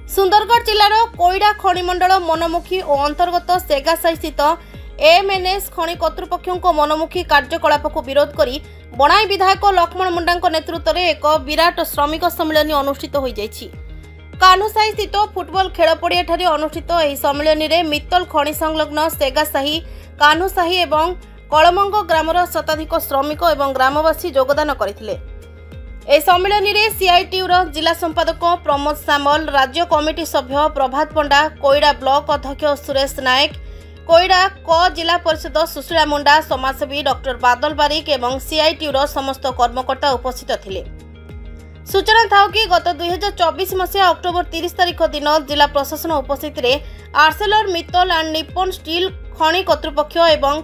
सुंदरगढ़ जिलार कोईडा खनि मंडल मनमुखी और अंतर्गत सेगासाई स्थित एएमएनएस खनि कर्तृपक्षों मनमुखी कार्यकलाप को विरोध कर बणाई विधायक लक्ष्मण मुंडा नेतृत्व में एक विराट श्रमिक सम्मेलन अनुष्ठित हो जाइछि। कान्हुसाही स्थित फुटबॉल खेल पड़िया अनुष्ठित यह सम्मेलन में मित्तल खनि संलग्न सेगासाही, कान्हुसाही एवं कलमंग ग्रामर शताधिक श्रमिक एवं ग्रामवासी योगदान करथिले। ए सम्मेलन में सीआईटीयू जिला संपादक प्रमोद सामल, राज्य कमिटी सभ्य प्रभात पंडा, कोईडा ब्लॉक अध्यक्ष सुरेश नायक, कोईडा क जिला परिषद सुशीला मुंडा, समाजसेवी डॉक्टर बादल बारिक एवं सीआईटीयू समस्त कर्मकर्ता उपस्थित थिले। सूचना था कि गत 2024 मसीहा अक्टोबर 30 तारिख दिन जिला प्रशासन उपस्थित Arcelor Mittal and Nippon steel खनि कर्तृपक्ष एवं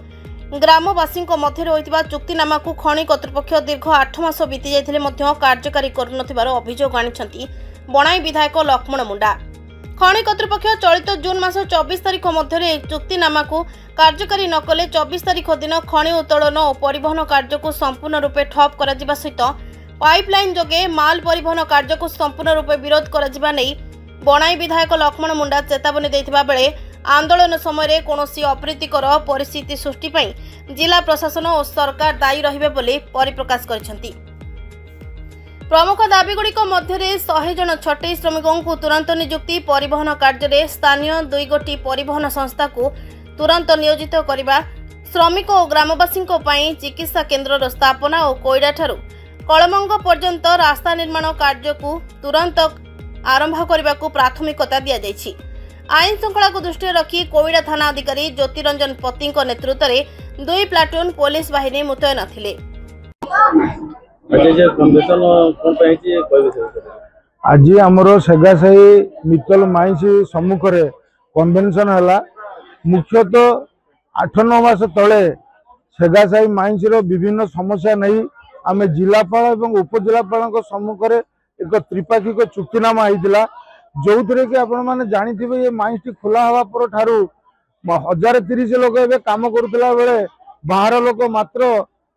ग्रामवासी मध्य होता चुक्तिनामा को खनि कर्तृपक्ष दीर्घ 8 मास बीती जाते कार्यकारी कर अभियोग आनी बणाई विधायक लक्ष्मण मुंडा। खनि कर्तृपक्ष चलित जून मास 24 तारिख मध्य चुक्तिनामा को कार्यकारी न कले 24 तारिख दिन खनि उत्तोलन और परिवहन कार्य को संपूर्ण रूपे ठप कर सहित पाइपलाइन जोगे माल परिवहन कार्य को संपूर्ण रूपे विरोध कर बणाई विधायक लक्ष्मण मुंडा चेतावनी देथिबा बेले आंदोलन समय कौनसी अप्रीतिकर परिस्थिति सृष्टि पई जिला प्रशासन और सरकार दायी रहिबे बोली परिप्रकाश करिसेंती। प्रमुख दाबीगुड़िक मध्य 100 जन छटई श्रमिकों को तुरंत नियुक्ति, परिवहन कार्य में स्थानीय 2 गोटी परिवहन संस्था को तुरंत नियोजित करने, श्रमिक और ग्रामवासी चिकित्सा केन्द्र स्थापना और कोईडा ठारू कलमंग पर्यंत रास्ता निर्माण कार्य को तुरंत आरंभ करने को प्राथमिकता दि जाइछि। आईन श्रृंखला को दृष्टि रखी कोईडा थाना अधिकारी ज्योतिरंजन पति नेतृत्व में 2 प्लाटून पुलिस बाहिनी मुतयन थिले। आज आमर सेगासाही मित्तल माइंस सम्मुख में कन्वेन्शन है। मुख्यतः 8-9 मास तले सेगासाही माइंस विभिन्न समस्या नहीं आम जिलापाल और उपजिलापाल सम्मुख में एक त्रिपाक्षिक चुक्तिनामा होता जो थे कि आपण मैंने जानी ये माइंस टी खोला हवा पर ठारू 1030 लोग ए काम करुला बेले बाहर लोक मात्र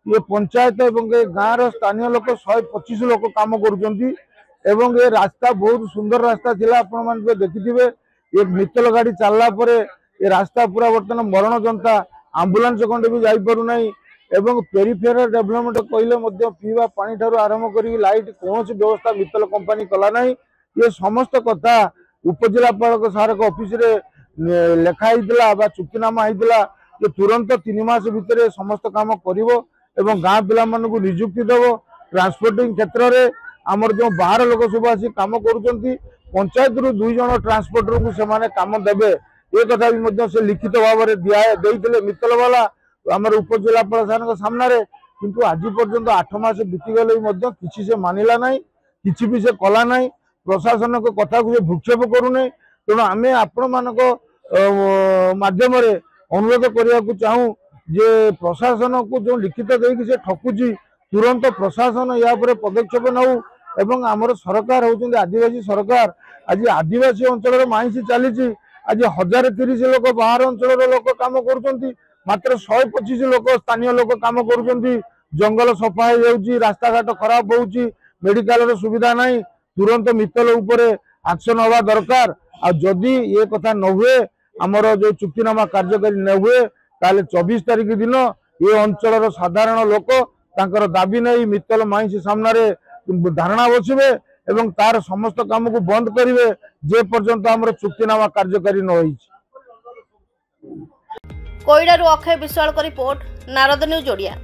ये पंचायत एवं गाँव स्थानीय लोक 125 लोग काम कर रास्ता बहुत सुंदर रास्ता थिला। आपण मैंने देखिथे ये मित्तल गाड़ी चलला परे ये रास्ता पूरा बर्तमान मरण जनता आंबुलांस खंडे भी जाई पारु नाही एवं पेरिफेरल डेवलपमेंट कहले पीवा पानी ठारू आरंभ करी लाइट कौन व्यवस्था मित्तल कंपनी कला नाही। ये समस्त कथा उपजिलापाल सार ऑफिस रे लेखाई चुक्तिनामा होता कि तुरंत 3 मास भितर समस्त काम करिवो एवं गाँ पिला मानकु नियुक्ति देव। ट्रांसपोर्टिंग क्षेत्र में आमर जो बाहर लोक सब आसी काम करुँच पंचायत रु 2 जन ट्रांसपोर्टर को से काम देवे ये कथा भी से लिखित भाव में दिए मित्तल वाला आमर उपजिलापाल सार सामने किंतु आज पर्यंत 8 मास बीतीगले किसी से मानिला ना कि भी से कला ना प्रशासन को कथा को भूक्षेप करूना। तेणु आम आपण मान मध्यम अनुरोध करने को चाहूँ जे प्रशासन को जो लिखित देकी से ठकुची तुरंत प्रशासन या पदक्षेप नौ एवं आमर सरकार होती आदिवासी सरकार। आज आदिवासी अंचल माइंस चली आज 1030 लोग बाहर अंचल लोक काम कर मात्र 125 लोग स्थानीय लोक काम कर जंगल सफा हो जाऊँगी, रास्ता घाट खराब होउची, मेडिकल सुविधा नहीं, तुरंत मित्तल उपरे एक्शन हवा दरकार। जदि ये कथा न हुए आमर जो चुक्तिनामा कार्यकारी न हुए ताले 24 तारिख दिन ये अंचल साधारण लोक तांकर दाबी नहीं मित्तल माइंस सामने धारणा बसवे एवं तार समस्त काम को बंद करेंगे जे पर्यंत आमर चुक्तिनामा कार्यकारी न होई। कोईडारू अक्षय विश्वाल का रिपोर्ट, नारद न्यूज ओडिया।